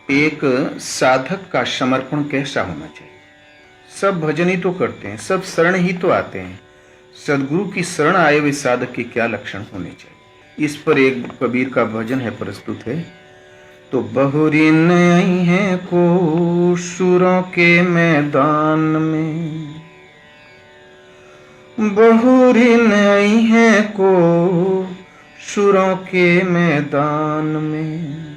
एक साधक का समर्पण कैसा होना चाहिए। सब भजन ही तो करते हैं, सब शरण ही तो आते हैं। सदगुरु की शरण आए हुए साधक के क्या लक्षण होने चाहिए, इस पर एक कबीर का भजन है, प्रस्तुत है। तो बहुरीन आई है को सुरों के मैदान में, बहुरीन आई है को सुरों के मैदान में,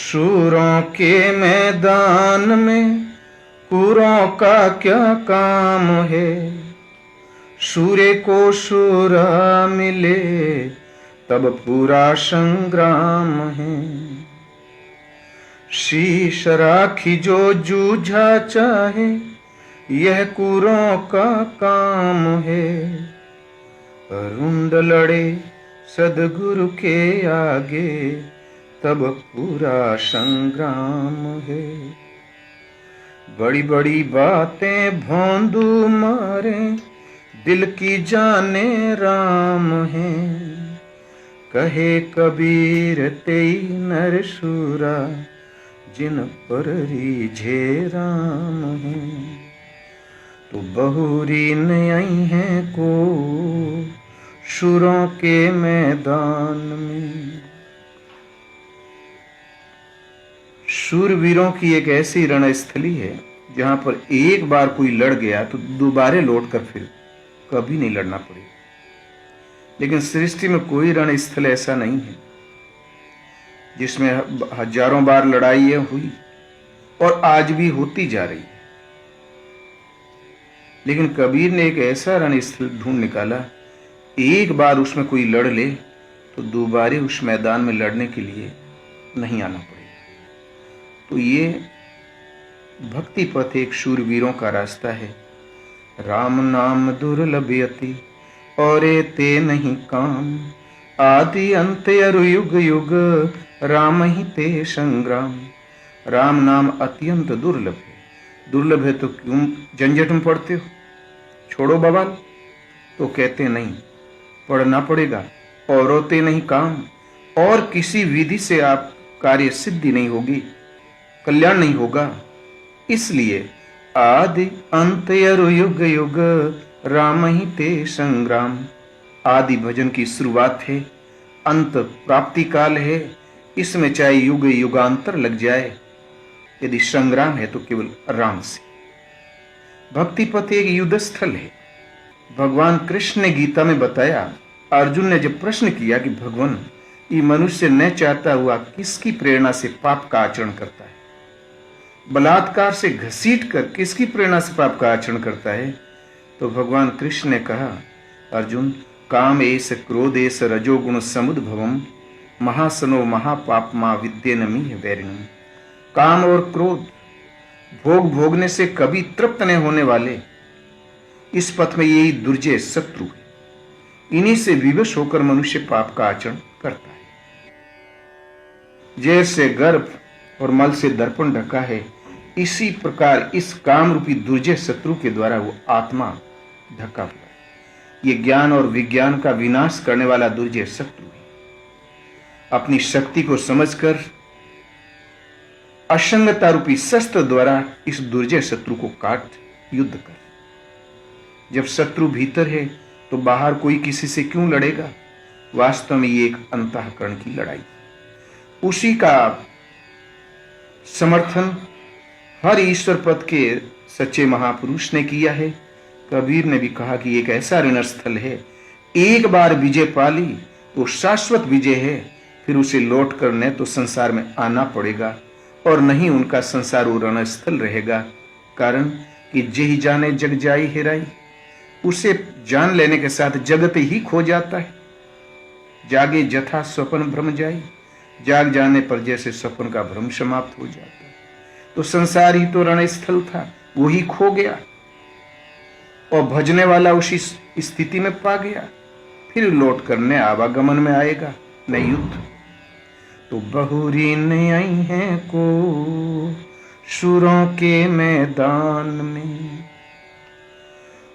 सूरों के मैदान में कुरों का क्या काम है। सूर्य को सूरा मिले तब पूरा संग्राम है। शीश राखी जो जूझा चाहे यह कुरों का काम है। रुंड लड़े सदगुरु के आगे तब पूरा संग्राम है। बड़ी बड़ी बातें भोंदू मारे दिल की जाने राम है। कहे कबीर तेई नरसूरा जिन पर रीझे राम है। तो बहुरीन आई है को सुरों के मैदान में। शूरवीरों की एक ऐसी रणस्थली है जहां पर एक बार कोई लड़ गया तो दोबारे लौटकर फिर कभी नहीं लड़ना पड़ेगा। लेकिन सृष्टि में कोई रणस्थल ऐसा नहीं है जिसमें हजारों बार लड़ाइयां हुई और आज भी होती जा रही है। लेकिन कबीर ने एक ऐसा रणस्थल ढूंढ निकाला, एक बार उसमें कोई लड़ ले तो दोबारे उस मैदान में लड़ने के लिए नहीं आना पड़ेगा। तो ये भक्ति पथ एक शूरवीरों का रास्ता है। राम नाम दुर्लभ अति और ते नहीं काम, आदि अंत अरु युग युग राम ही ते संग्राम। राम नाम अत्यंत दुर्लभ है। दुर्लभ है तो क्यों झंझट में पड़ते हो, छोड़ो बवाल। तो कहते नहीं, पढ़ना पड़ेगा। और ते नहीं काम, और किसी विधि से आप कार्य सिद्धि नहीं होगी, कल्याण नहीं होगा। इसलिए आदि अंत अरु युग युग राम ही ते संग्राम। आदि भजन की शुरुआत है, अंत प्राप्ति काल है। इसमें चाहे युग युगांतर लग जाए, यदि संग्राम है तो केवल राम से। भक्ति पथ एक युद्ध स्थल है। भगवान कृष्ण ने गीता में बताया, अर्जुन ने जब प्रश्न किया कि भगवान, ये मनुष्य न चाहता हुआ किसकी प्रेरणा से पाप का आचरण करता है, बलात्कार से घसीट कर किसकी प्रेरणा से पाप का आचरण करता है। तो भगवान कृष्ण ने कहा, अर्जुन, काम एस क्रोध एस रजोगुण समुद्भवम महासनो महापापमा विद्येनमी वैरिणम। काम और क्रोध भोग भोगने से कभी तृप्त नहीं होने वाले इस पथ में यही दुर्जय शत्रु है। इन्हीं से विवश होकर मनुष्य पाप का आचरण करता है। जैसे गर्भ और मल से दर्पण ढका है, इसी प्रकार इस काम रूपी दुर्जय शत्रु के द्वारा वो आत्मा ढका हुआ है। ये ज्ञान और विज्ञान का विनाश करने वाला दुर्जय शत्रु है। अपनी शक्ति को समझकर असंगता रूपी शस्त्र द्वारा इस दुर्जय शत्रु को काट युद्ध कर। जब शत्रु भीतर है तो बाहर कोई किसी से क्यों लड़ेगा। वास्तव में ये एक अंतःकरण की लड़ाई। उसी का समर्थन हर ईश्वर पद के सच्चे महापुरुष ने किया है। कबीर ने भी कहा कि एक ऐसा रणस्थल है, एक बार विजय पाली तो शाश्वत विजय है। फिर उसे लौट कर न तो संसार में आना पड़ेगा और नहीं उनका संसार वो रणस्थल रहेगा। कारण कि जेहि जाने जग जाई हेराई, उसे जान लेने के साथ जगत ही खो जाता है। जागे जथा स्वप्न भ्रम जाई, जाग जाने पर जैसे स्वप्न का भ्रम समाप्त हो जाता है। तो संसार ही तो रणस्थल था, वो ही खो गया और भजने वाला उसी स्थिति में पा गया। फिर लौट करने आवागमन में आएगा, न युद्ध। तो बहुरीन आई है को शूरों के मैदान में,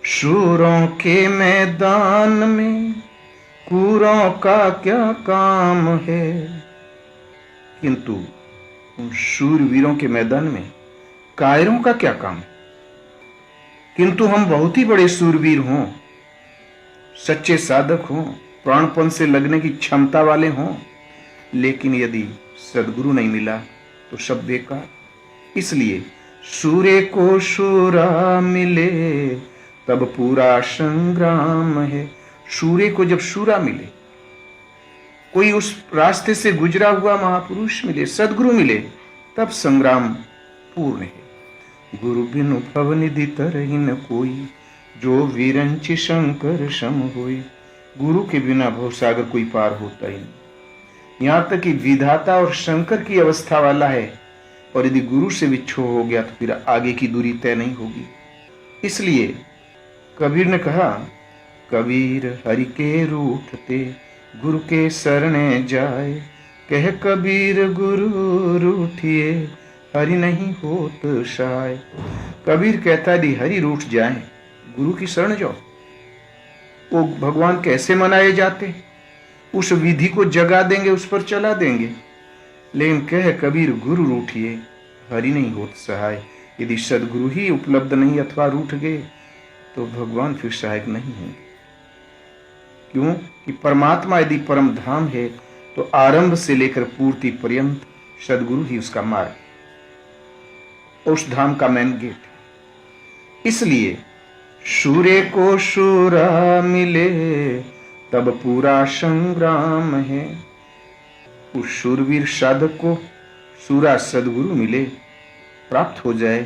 शूरों के मैदान में कूरों का क्या काम है। किंतु उन शूरवीरों के मैदान में कायरों का क्या काम? किंतु हम बहुत ही बड़े शूरवीर हों, सच्चे साधक हों, प्राणपण से लगने की क्षमता वाले हों, लेकिन यदि सदगुरु नहीं मिला तो सब बेकार। इसलिए सूर्य को शूरा मिले तब पूरा संग्राम है। सूर्य को जब शूरा मिले, कोई उस रास्ते से गुजरा हुआ महापुरुष मिले, सदगुरु मिले, तब संग्राम पूर्ण है। गुरु बिनु भवनिधि तरहि न कोई, जो वीरंचि शंकर सम होई। गुरु के बिना भवसागर कोई पार होता ही नहीं। यहां तक कि विधाता और शंकर की अवस्था वाला है, और यदि गुरु से विच्छोह हो गया तो फिर आगे की दूरी तय नहीं होगी। इसलिए कबीर ने कहा, कबीर हरि के रूठते गुरु के शरणे जाए। कह कबीर गुरु रूठिए हरि नहीं होत शाय। कबीर कहता यदि हरि रूठ जाए, गुरु की शरण जाओ। वो भगवान कैसे मनाए जाते, उस विधि को जगा देंगे, उस पर चला देंगे। लेकिन कह कबीर गुरु रूठिए हरि नहीं होत सहाय। यदि सदगुरु ही उपलब्ध नहीं अथवा रूठ गए तो भगवान फिर सहायक नहीं होंगे। क्यों कि परमात्मा यदि परम धाम है तो आरंभ से लेकर पूर्ति पर्यंत सदगुरु ही उसका मार्ग, उस धाम का मेन गेट है। इसलिए सूर्य को शूरा मिले तब पूरा संग्राम है। उस शूरवीर साधक को सूरा सदगुरु मिले, प्राप्त हो जाए,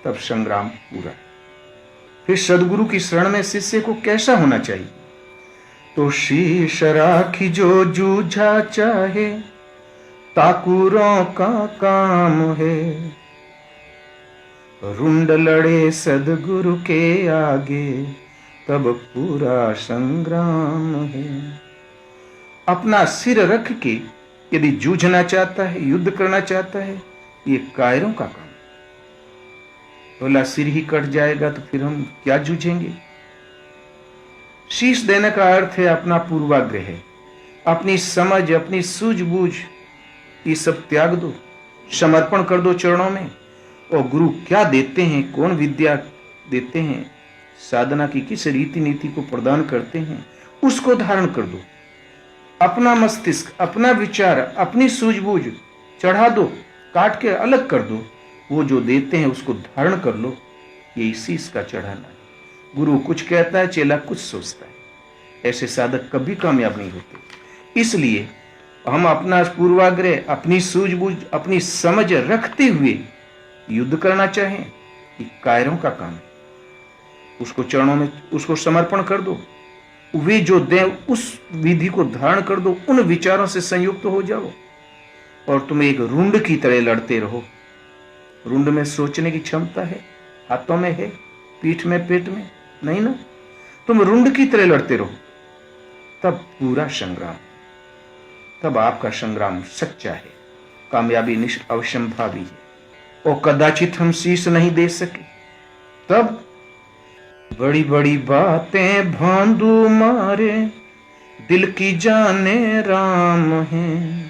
तब संग्राम पूरा। फिर सदगुरु की शरण में शिष्य को कैसा होना चाहिए? तो शीश राखी जो जूझा चाहे, ताकुरों का काम है। रुंड लड़े सदगुरु के आगे, तब पूरा संग्राम है। अपना सिर रख के यदि जूझना चाहता है, युद्ध करना चाहता है, ये कायरों का काम। बोला सिर ही कट जाएगा तो फिर हम क्या जूझेंगे? शीश देने का अर्थ है अपना पूर्वाग्रह, अपनी समझ, अपनी सूझबूझ, ये सब त्याग दो, समर्पण कर दो चरणों में। और गुरु क्या देते हैं, कौन विद्या देते हैं, साधना की किस रीति नीति को प्रदान करते हैं, उसको धारण कर दो। अपना मस्तिष्क, अपना विचार, अपनी सूझबूझ चढ़ा दो, काट के अलग कर दो। वो जो देते हैं उसको धारण कर लो। ये इसी इसका चढ़ाना है। गुरु कुछ कहता है, चेला कुछ सोचता है। ऐसे साधक कभी कामयाब नहीं होते। इसलिए हम अपना पूर्वाग्रह, अपनी सूझबूझ, अपनी समझ रखते हुए युद्ध करना चाहें, ये कायरों का काम है। उसको चरणों में उसको समर्पण कर दो। वे जो दें उस विधि को धारण कर दो, उन विचारों से संयुक्त हो जाओ और तुम एक रुंड की तरह लड़ते रहो। रुंड में सोचने की क्षमता है, हाथों में है, पीठ में, पेट में नहीं ना। तुम रुंड की तरह लड़ते रहो, तब पूरा संग्राम, तब आपका संग्राम सच्चा है। कामयाबी अवश्यंभावी है। और कदाचित हम शीश नहीं दे सके, तब बड़ी बड़ी बातें भांदू मारे, दिल की जाने राम है।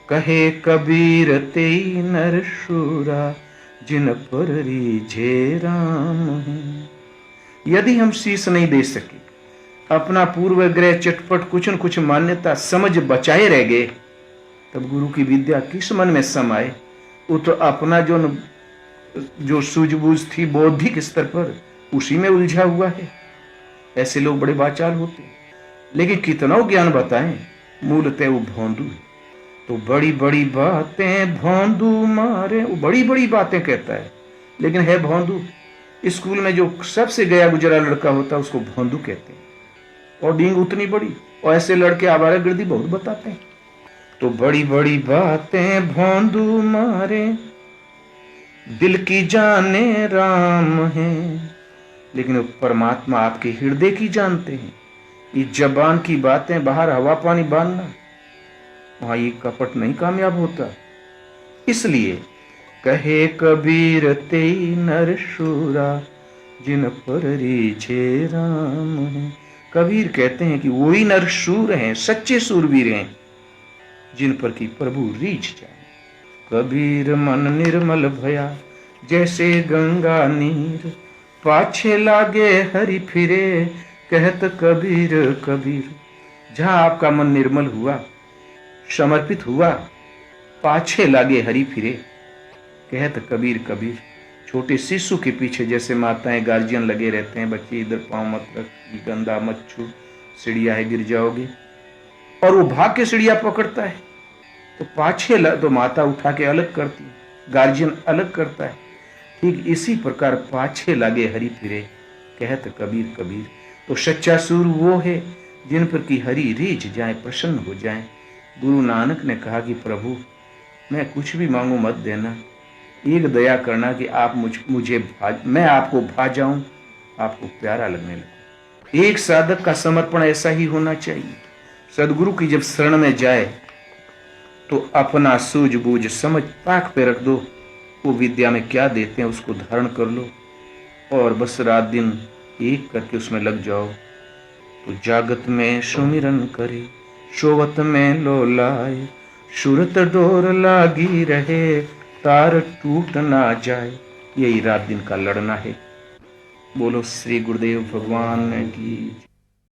कहे कबीर तेई नर शूरा, जिन पर रीझे राम है। यदि हम शीश नहीं दे सके, अपना पूर्वग्रह, चटपट कुछ न कुछ मान्यता, समझ बचाए रह गए, तब गुरु की विद्या किस मन में समाए? वो तो अपना जो सूझबूझ थी बौद्धिक स्तर पर, उसी में उलझा हुआ है। ऐसे लोग बड़े वाचाल होते, लेकिन कितना ज्ञान बताएं, मूलतः वो भोंदू है। तो बड़ी बड़ी बातें भोंदू मारे, वो बड़ी बड़ी बातें कहता है, लेकिन है भोंदू। स्कूल में जो सबसे गया गुजरा लड़का होता है उसको भोंदू कहते हैं, और डींग उतनी बड़ी। और ऐसे लड़के आवारागर्दी बहुत बताते हैं। तो बड़ी बड़ी बातें भोंदू मारे, दिल की जाने राम है। लेकिन परमात्मा आपके हृदय की जानते हैं। ये जबान की बातें बाहर हवा पानी बांधना, वहां ये कपट नहीं कामयाब होता। इसलिए कहे कबीर तेई नर शूरा, जिन पर रीझे राम है। कबीर कहते हैं कि वही नर शूर हैं, सच्चे सूरवीर हैं, जिन पर कि प्रभु रीझ जाए। कबीर मन निर्मल भया जैसे गंगा नीर, पाछे लागे हरि फिरे कहत कबीर कबीर। जहां आपका मन निर्मल हुआ, समर्पित हुआ, पाछे लागे हरि फिरे कहत कबीर कबीर। छोटे शिशु के पीछे जैसे माताएं गार्जियन लगे रहते हैं, बच्चे इधर पांव मत रख, गंदा मत छू, सीढ़िया है गिर जाओगे, और वो भाग के सीढ़िया पकड़ता है तो पाछे तो माता उठा के अलग करती है, गार्जियन अलग करता है। ठीक इसी प्रकार पाछे लागे हरि फिरे कहत कबीर कबीर। तो सच्चा सूर वो है जिन पर की हरि रीझ जाए, प्रसन्न हो जाए। गुरु नानक ने कहा कि प्रभु मैं कुछ भी मांगू मत देना, एक दया करना कि आप मैं आपको भा जाऊं, आपको प्यारा लगने लगूं। एक साधक का समर्पण ऐसा ही होना चाहिए। सदगुरु की जब शरण में जाए तो अपना सूझबूझ समझ पाक पे रख दो, वो विद्या में क्या देते हैं उसको धारण कर लो, और बस रात दिन एक करके उसमें लग जाओ। तो जागत में सुमिरन करे, सोवत में लो लाए, सूरत डोर लागी रहे, तार टूट ना जाए। यही रात दिन का लड़ना है। बोलो श्री गुरुदेव भगवान की।